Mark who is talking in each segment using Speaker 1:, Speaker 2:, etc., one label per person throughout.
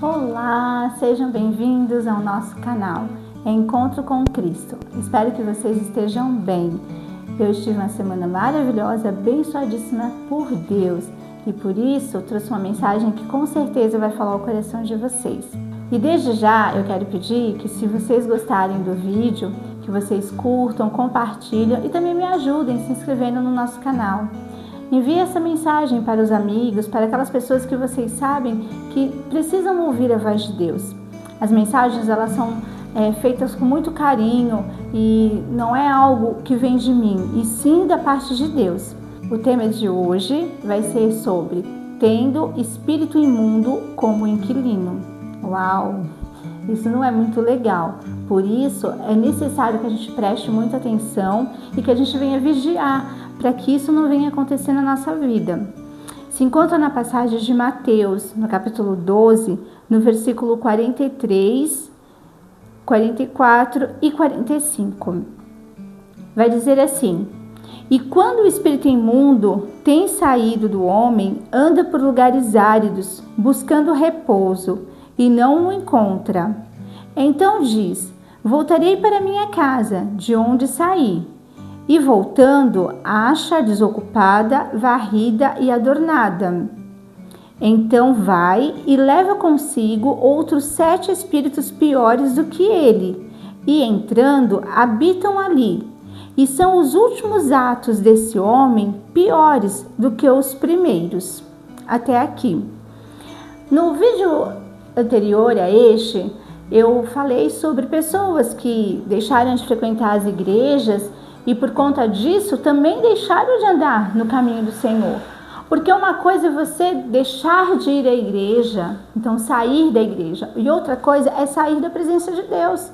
Speaker 1: Olá, sejam bem-vindos ao nosso canal Encontro com Cristo. Espero que vocês estejam bem. Eu estive uma semana maravilhosa, abençoadíssima por Deus e por isso trouxe uma mensagem que com certeza vai falar ao coração de vocês. E desde já eu quero pedir que, se vocês gostarem do vídeo, que vocês curtam, compartilhem e também me ajudem se inscrevendo no nosso canal. Envie essa mensagem para os amigos, para aquelas pessoas que vocês sabem que precisam ouvir a voz de Deus. As mensagens elas são feitas com muito carinho e não é algo que vem de mim, e sim da parte de Deus. O tema de hoje vai ser sobre tendo espírito imundo como inquilino. Uau! Isso não é muito legal. Por isso é necessário que a gente preste muita atenção e que a gente venha vigiar para que isso não venha acontecer na nossa vida. Se encontra na passagem de Mateus, no capítulo 12, no versículo 43, 44 e 45. Vai dizer assim: "E quando o espírito imundo tem saído do homem, anda por lugares áridos, buscando repouso, e não o encontra. Então diz: voltarei para minha casa, de onde saí. E voltando, acha desocupada, varrida e adornada. Então vai e leva consigo outros 7 espíritos piores do que ele, e entrando, habitam ali. E são os últimos atos desse homem piores do que os primeiros." Até aqui. No vídeo anterior a este, eu falei sobre pessoas que deixaram de frequentar as igrejas e por conta disso também deixaram de andar no caminho do Senhor. Porque uma coisa é você deixar de ir à igreja, então sair da igreja, e outra coisa é sair da presença de Deus.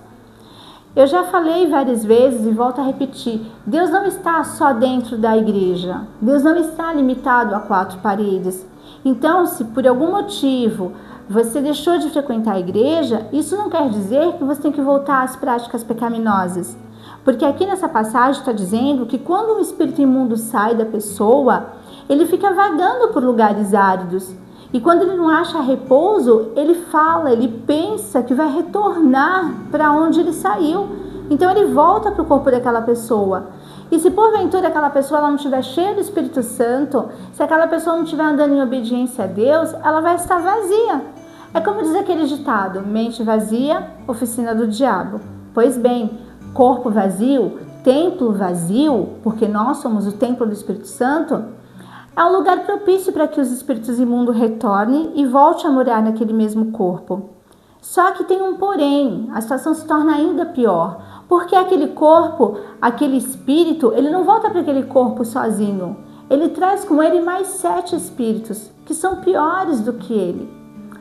Speaker 1: Eu já falei várias vezes e volto a repetir: Deus não está só dentro da igreja, Deus não está limitado a 4 paredes. Então, se por algum motivo você deixou de frequentar a igreja, isso não quer dizer que você tem que voltar às práticas pecaminosas. Porque aqui nessa passagem está dizendo que quando um espírito imundo sai da pessoa, ele fica vagando por lugares áridos. E quando ele não acha repouso, ele fala, ele pensa que vai retornar para onde ele saiu. Então ele volta para o corpo daquela pessoa. E se porventura aquela pessoa ela não estiver cheia do Espírito Santo, se aquela pessoa não estiver andando em obediência a Deus, ela vai estar vazia. É como diz aquele ditado: mente vazia, oficina do diabo. Pois bem, corpo vazio, templo vazio, porque nós somos o templo do Espírito Santo, é um lugar propício para que os espíritos imundos retornem e voltem a morar naquele mesmo corpo. Só que tem um porém, a situação se torna ainda pior, porque aquele corpo, aquele espírito, ele não volta para aquele corpo sozinho. Ele traz com ele mais 7 espíritos, que são piores do que ele.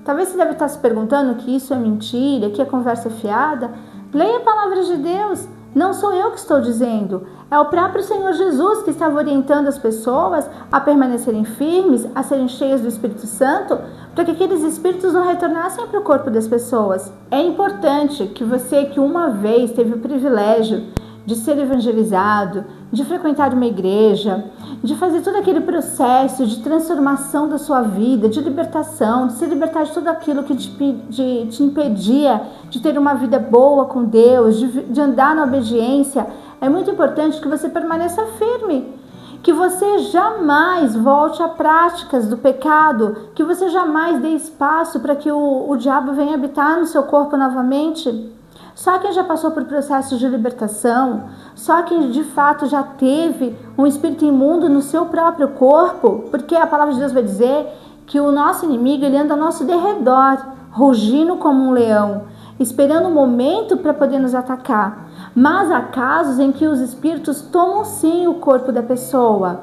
Speaker 1: Talvez você deve estar se perguntando que isso é mentira, que é conversa fiada. Leia a palavra de Deus. Não sou eu que estou dizendo. É o próprio Senhor Jesus que estava orientando as pessoas a permanecerem firmes, a serem cheias do Espírito Santo, para que aqueles espíritos não retornassem para o corpo das pessoas. É importante que você, que uma vez teve o privilégio de ser evangelizado, de frequentar uma igreja, de fazer todo aquele processo de transformação da sua vida, de libertação, de se libertar de tudo aquilo que te impedia de ter uma vida boa com Deus, de andar na obediência. É muito importante que você permaneça firme, que você jamais volte a práticas do pecado, que você jamais dê espaço para que o diabo venha habitar no seu corpo novamente. Só quem já passou por processos de libertação, só quem de fato já teve um espírito imundo no seu próprio corpo, porque a palavra de Deus vai dizer que o nosso inimigo ele anda ao nosso derredor, rugindo como um leão, esperando um momento para poder nos atacar. Mas há casos em que os espíritos tomam sim o corpo da pessoa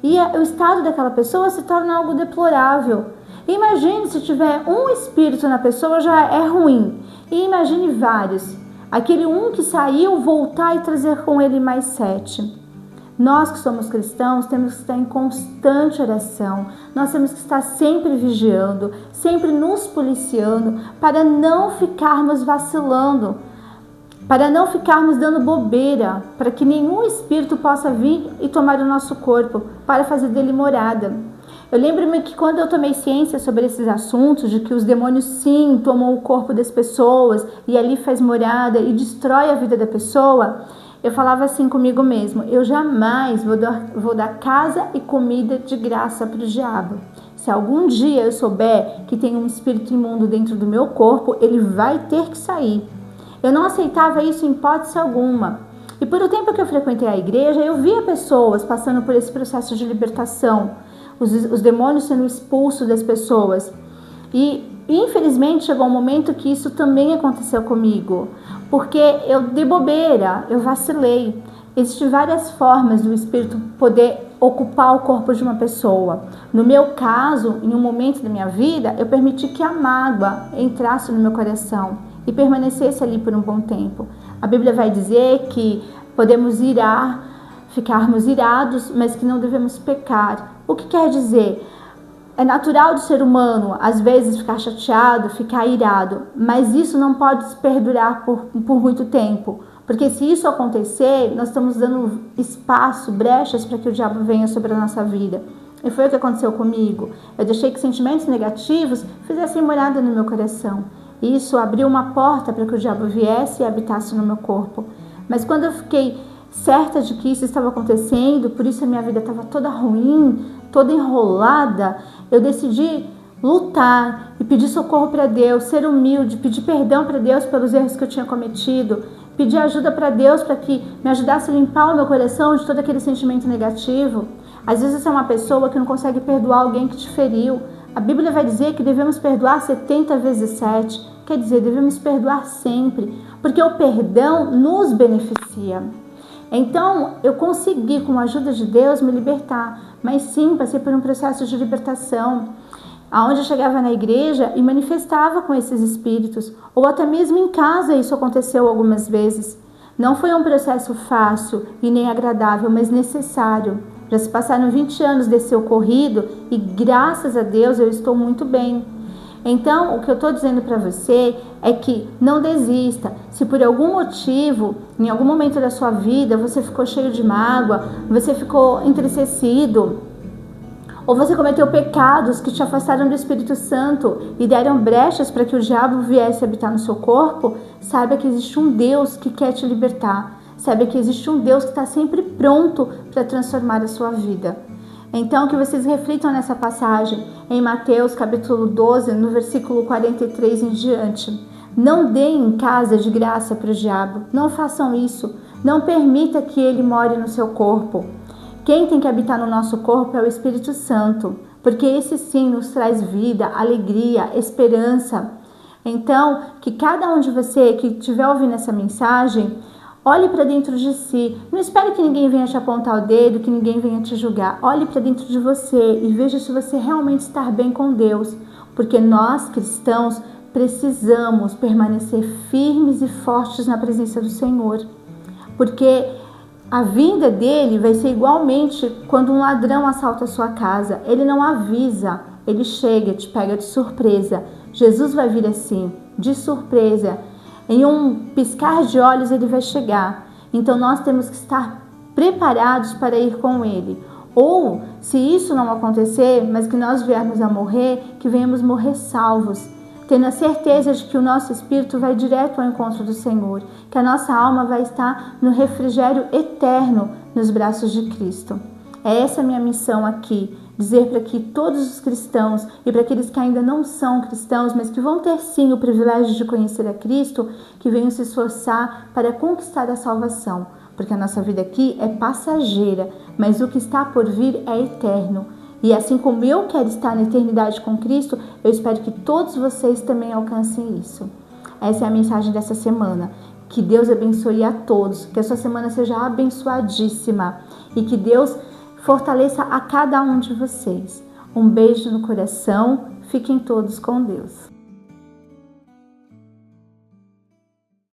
Speaker 1: e o estado daquela pessoa se torna algo deplorável. Imagine se tiver um espírito na pessoa, já é ruim. E imagine vários. Aquele um que saiu, voltar e trazer com ele mais 7. Nós que somos cristãos temos que estar em constante oração. Nós temos que estar sempre vigiando, sempre nos policiando, para não ficarmos vacilando, para não ficarmos dando bobeira, para que nenhum espírito possa vir e tomar o nosso corpo, para fazer dele morada. Eu lembro-me que quando eu tomei ciência sobre esses assuntos, de que os demônios sim tomam o corpo das pessoas e ali faz morada e destrói a vida da pessoa, eu falava assim comigo mesmo: eu jamais vou dar casa e comida de graça para o diabo. Se algum dia eu souber que tem um espírito imundo dentro do meu corpo, ele vai ter que sair. Eu não aceitava isso em hipótese alguma. E por o tempo que eu frequentei a igreja, eu via pessoas passando por esse processo de libertação, os demônios sendo expulsos das pessoas. E infelizmente chegou um momento que isso também aconteceu comigo, porque eu dei bobeira, eu vacilei. Existem várias formas do espírito poder ocupar o corpo de uma pessoa. No meu caso, em um momento da minha vida, eu permiti que a mágoa entrasse no meu coração e permanecesse ali por um bom tempo. A Bíblia vai dizer que podemos ficarmos irados, mas que não devemos pecar. O que quer dizer? É natural do ser humano, às vezes, ficar chateado, ficar irado, mas isso não pode perdurar por muito tempo. Porque se isso acontecer, nós estamos dando espaço, brechas para que o diabo venha sobre a nossa vida. E foi o que aconteceu comigo. Eu deixei que sentimentos negativos fizessem morada no meu coração. E isso abriu uma porta para que o diabo viesse e habitasse no meu corpo. Mas quando eu fiquei certa de que isso estava acontecendo, por isso a minha vida estava toda ruim, toda enrolada, eu decidi lutar e pedir socorro para Deus, ser humilde, pedir perdão para Deus pelos erros que eu tinha cometido, pedir ajuda para Deus para que me ajudasse a limpar o meu coração de todo aquele sentimento negativo. Às vezes você é uma pessoa que não consegue perdoar alguém que te feriu. A Bíblia vai dizer que devemos perdoar 70 vezes 7. Quer dizer, devemos perdoar sempre, porque o perdão nos beneficia. Então, eu consegui, com a ajuda de Deus, me libertar. Mas sim, passei por um processo de libertação, aonde eu chegava na igreja e manifestava com esses espíritos, ou até mesmo em casa isso aconteceu algumas vezes. Não foi um processo fácil e nem agradável, mas necessário. Já se passaram 20 anos desse ocorrido e graças a Deus eu estou muito bem. Então, o que eu estou dizendo para você é que não desista. Se por algum motivo, em algum momento da sua vida, você ficou cheio de mágoa, você ficou entristecido, ou você cometeu pecados que te afastaram do Espírito Santo e deram brechas para que o diabo viesse habitar no seu corpo, saiba que existe um Deus que quer te libertar. Saiba que existe um Deus que está sempre pronto para transformar a sua vida. Então, que vocês reflitam nessa passagem em Mateus capítulo 12, no versículo 43 em diante. Não deem casa de graça para o diabo. Não façam isso. Não permita que ele more no seu corpo. Quem tem que habitar no nosso corpo é o Espírito Santo, porque esse sim nos traz vida, alegria, esperança. Então, que cada um de você que estiver ouvindo essa mensagem, olhe para dentro de si. Não espere que ninguém venha te apontar o dedo, que ninguém venha te julgar. Olhe para dentro de você e veja se você realmente está bem com Deus. Porque nós, cristãos, precisamos permanecer firmes e fortes na presença do Senhor. Porque a vinda dele vai ser igualmente quando um ladrão assalta a sua casa. Ele não avisa, ele chega, te pega de surpresa. Jesus vai vir assim, de surpresa. Em um piscar de olhos ele vai chegar. Então nós temos que estar preparados para ir com ele. Ou, se isso não acontecer, mas que nós viermos a morrer, que venhamos morrer salvos, tendo a certeza de que o nosso espírito vai direto ao encontro do Senhor, que a nossa alma vai estar no refrigério eterno nos braços de Cristo. É essa a minha missão aqui, dizer para que todos os cristãos e para aqueles que ainda não são cristãos, mas que vão ter sim o privilégio de conhecer a Cristo, que venham se esforçar para conquistar a salvação, porque a nossa vida aqui é passageira, mas o que está por vir é eterno. E assim como eu quero estar na eternidade com Cristo, eu espero que todos vocês também alcancem isso. Essa é a mensagem dessa semana. Que Deus abençoe a todos, que a sua semana seja abençoadíssima e que Deus fortaleça a cada um de vocês. Um beijo no coração, fiquem todos com Deus.